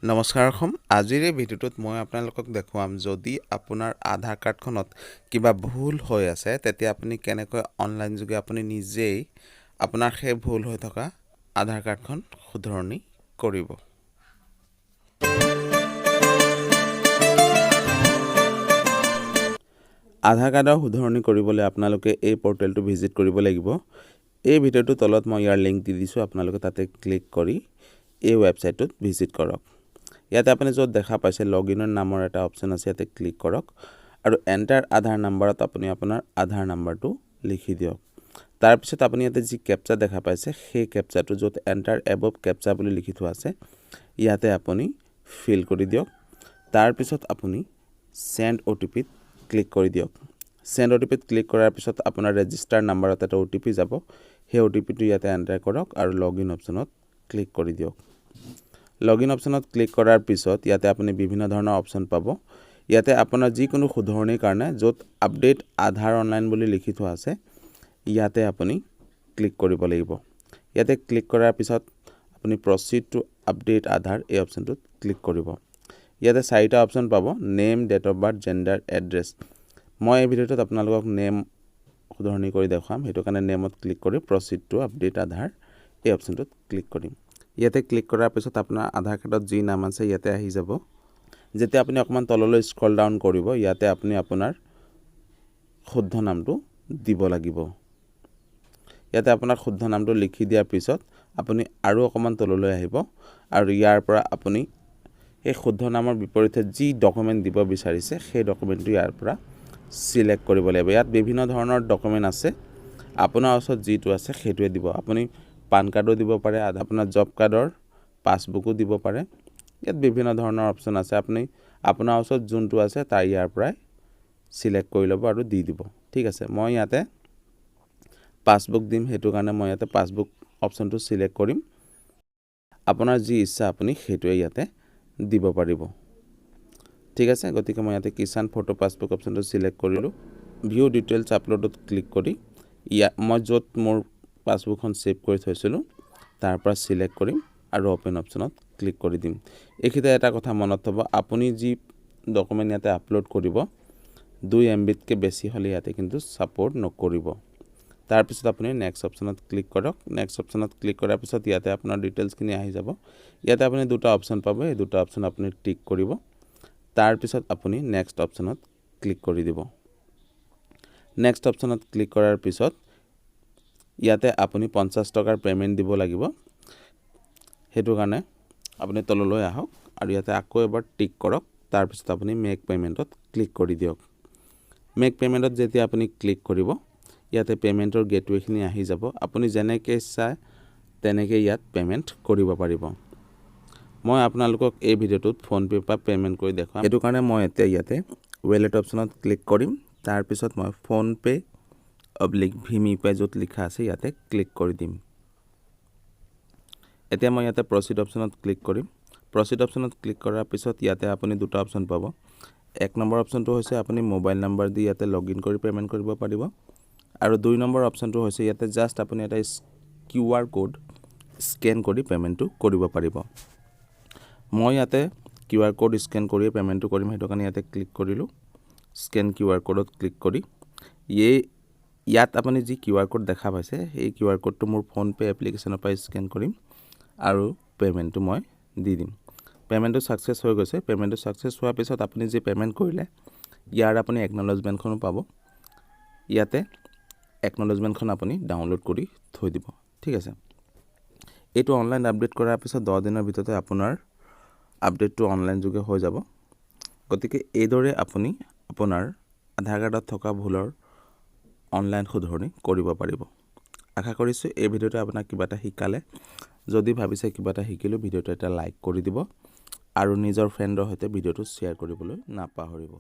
নমস্কাৰ আজিৰ এই ভিডিঅ'টোত মই আপোনালোকক দেখুৱাম যদি আপোনাৰ আধাৰ কাৰ্ডখনত কিবা ভুল হৈ আছে তেতিয়া আপুনি কেনেকৈ অনলাইন যোগে আপুনি নিজেই আপোনাৰ সেই ভুল হৈ থকা আধাৰ কাৰ্ডখন শুধৰণি কৰিব। আধাৰ কাৰ্ডৰ শুধৰণি কৰিবলৈ আপোনালোকে এই পৰ্টেলটো ভিজিট কৰিব লাগিব। এই ভিডিঅ'টোৰ তলত মই ইয়াৰ লিংক দি দিছোঁ, আপোনালোকে তাতে ক্লিক কৰি এই ৱেবছাইটটোত ভিজিট কৰক। ইয়াতে আপুনি য'ত দেখা পাইছে লগইনৰ নামৰ এটা অপশ্যন আছে, ইয়াতে ক্লিক কৰক আৰু এণ্টাৰ আধাৰ নাম্বাৰত আপুনি আপোনাৰ আধাৰ নাম্বাৰটো লিখি দিয়ক। তাৰপিছত আপুনি ইয়াতে যি কেপচা দেখা পাইছে সেই কেপচাটো য'ত এণ্টাৰ এবভ কেপচা বুলি লিখি থোৱা আছে ইয়াতে আপুনি ফিল কৰি দিয়ক। তাৰপিছত আপুনি চেণ্ড OTPত ক্লিক কৰি দিয়ক। চেণ্ড OTPত ক্লিক কৰাৰ পিছত আপোনাৰ ৰেজিষ্টাৰ নাম্বাৰত এটা OTP যাব, সেই OTPটো ইয়াতে এণ্টাৰ কৰক আৰু লগইন অপশ্যনত ক্লিক কৰি দিয়ক। লগইন অপশ্যনত ক্লিক কৰাৰ পিছত ইয়াতে আপুনি বিভিন্ন ধৰণৰ অপশ্যন পাব। ইয়াতে আপোনাৰ যিকোনো শুধৰণিৰ কাৰণে য'ত আপডেট আধাৰ অনলাইন বুলি লিখি থোৱা আছে ইয়াতে আপুনি ক্লিক কৰিব লাগিব। ইয়াতে ক্লিক কৰাৰ পিছত আপুনি প্ৰচিড টু আপডেট আধাৰ এই অপশ্যনটোত ক্লিক কৰিব। ইয়াতে 4টা অপশ্যন পাব, name, date of birth, gender, address. মই এই ভিডিঅ'টোত আপোনালোকক নেম শুধৰণি কৰি দেখুৱাম, সেইটো কাৰণে নেমত ক্লিক কৰি প্ৰচিড টু আপডেট আধাৰ এই অপশ্যনটোত ক্লিক কৰিম। ইয়াতে ক্লিক কৰাৰ পিছত আপোনাৰ আধাৰ কাৰ্ডত যি নাম আছে ইয়াতে আহি যাব। যেতিয়া আপুনি অকমান তললৈ স্ক্ৰল ডাউন কৰিব ইয়াতে আপুনি আপোনাৰ শুদ্ধ নামটো দিব লাগিব। ইয়াতে আপোনাৰ শুদ্ধ নামটো লিখি দিয়াৰ পিছত আপুনি আৰু অকমান তললৈ আহিব আৰু ইয়াৰ পৰা আপুনি এই শুদ্ধ নামৰ বিপৰীতে যি ডকুমেণ্ট দিব বিচাৰিছে সেই ডকুমেণ্টটো ইয়াৰ পৰা সিলেক্ট কৰিব লাগিব। ইয়াত বিভিন্ন ধৰণৰ ডকুমেণ্ট আছে, আপোনাৰ ওচৰত যিটো আছে সেইটোৱে দিব। আপুনি পান কাৰ্ডো দিব পাৰে, আপোনাৰ জব কাৰ্ডৰ পাছবুকো দিব পাৰে। ইয়াত বিভিন্ন ধৰণৰ অপশ্যন আছে, আপুনি আপোনাৰ ওচৰত যোনটো আছে তাৰ ইয়াৰ পৰাই সিলেক্ট কৰি ল'ব আৰু দি দিব। ঠিক আছে, মই ইয়াতে পাছবুক দিম, সেইটো কাৰণে মই ইয়াতে পাছবুক অপশ্যনটো সিলেক্ট কৰিম। আপোনাৰ যি ইচ্ছা আপুনি সেইটোৱে ইয়াতে দিব পাৰিব। ঠিক আছে, গতিকে মই ইয়াতে কিষাণ ফটো পাছবুক অপশ্যনটো সিলেক্ট কৰিলোঁ। ভিউ ডিটেইলছ আপলোডত ক্লিক কৰি মই য'ত মোৰ পাছবুকখন সেভ কৰি থৈছিলোঁ তাৰ পৰা সিলেক্ট কৰিম আৰু অপেন অপশ্যনত ক্লিক কৰি দিম। এইখিনিতে এটা কথা মনত থ'ব, আপুনি যি ডকুমেণ্ট ইয়াতে আপলোড কৰিব 2 MBতকৈ বেছি হ'লে ইয়াতে কিন্তু ছাপোৰ্ট নকৰিব। তাৰপিছত আপুনি নেক্সট অপশ্যনত ক্লিক কৰক। নেক্সট অপশ্যনত ক্লিক কৰাৰ পিছত ইয়াতে আপোনাৰ ডিটেইলছখিনি আহি যাব। ইয়াতে আপুনি দুটা অপশ্যন পাব, এই দুটা অপশ্যন আপুনি টিক কৰিব। তাৰপিছত আপুনি নেক্সট অপশ্যনত ক্লিক কৰি দিব। নেক্সট অপশ্যনত ক্লিক কৰাৰ পিছত ইয়াতে আপুনি 50 টকাৰ পে'মেণ্ট দিব লাগিব। সেইটো কাৰণে আপুনি তললৈ আহক আৰু ইয়াতে আকৌ এবাৰ টিক কৰক। তাৰপিছত আপুনি মেক পে'মেণ্টত ক্লিক কৰি দিয়ক। মেক পে'মেণ্টত যেতিয়া আপুনি ক্লিক কৰিব ইয়াতে পে'মেণ্টৰ গেটৱে'খিনি আহি যাব। আপুনি যেনেকৈ চায় তেনেকৈ ইয়াত পে'মেণ্ট কৰিব পাৰিব। মই আপোনালোকক এই ভিডিঅ'টোত ফোনপে' পৰা পে'মেণ্ট কৰি দেখুৱাম, সেইটো কাৰণে মই এতিয়া ইয়াতে ৱালেট অপশ্যনত ক্লিক কৰিম। তাৰপিছত মই ফোনপে' /ভীম UPI য'ত লিখা আছে ইয়াতে ক্লিক কৰি দিম। এতিয়া মই ইয়াতে প্ৰচিড অপশ্যনত ক্লিক কৰিম। প্ৰচিড অপশ্যনত ক্লিক কৰাৰ পিছত ইয়াতে আপুনি দুটা অপশ্যন পাব। 1 নম্বৰ অপশ্যনটো হৈছে আপুনি মোবাইল নাম্বাৰ দি ইয়াতে লগইন কৰি পে'মেণ্ট কৰিব পাৰিব আৰু 2 নম্বৰ অপশ্যনটো হৈছে ইয়াতে জাষ্ট আপুনি এটা QR কোড স্কেন কৰি পে'মেণ্টটো কৰিব পাৰিব। মই ইয়াতে QR কোড স্কেন কৰি পে'মেণ্টটো কৰিম, সেইটো কাৰণে ইয়াতে ক্লিক কৰিলোঁ। স্কেন QR কোডত ক্লিক কৰি ইয়াত আপুনি যি QR কোড দেখা পাইছে এই QR কোডটো মোৰ ফোনপে' এপ্লিকেশ্যনৰ পৰা স্কেন কৰিম আৰু পে'মেণ্টটো মই দি দিম। পে'মেণ্টটো ছাকচেছ হৈ গৈছে। পে'মেণ্টটো ছাকচেছ হোৱাৰ পিছত আপুনি যি পে'মেণ্ট কৰিলে ইয়াৰ আপুনি একনলেজমেণ্টখনো পাব। ইয়াতে একনলেজমেণ্টখন আপুনি ডাউনলোড কৰি থৈ দিব। ঠিক আছে, এইটো অনলাইন আপডেট কৰাৰ পিছত 10 দিনৰ ভিতৰতে আপোনাৰ আপডেটটো অনলাইন যোগে হৈ যাব। গতিকে এইদৰে আপুনি আপোনাৰ আধাৰ কাৰ্ডত থকা ভুলৰ অনলাইন শুধৰণি কৰিব পাৰিব। আশা কৰিছোঁ এই ভিডিঅ'টোৱে আপোনাক কিবা এটা শিকালে। যদি ভাবিছে কিবা এটা শিকিলোঁ, ভিডিঅ'টো এটা লাইক কৰি দিব আৰু নিজৰ ফ্ৰেণ্ডৰ সৈতে ভিডিঅ'টো শ্বেয়াৰ কৰিবলৈ নাপাহৰিব।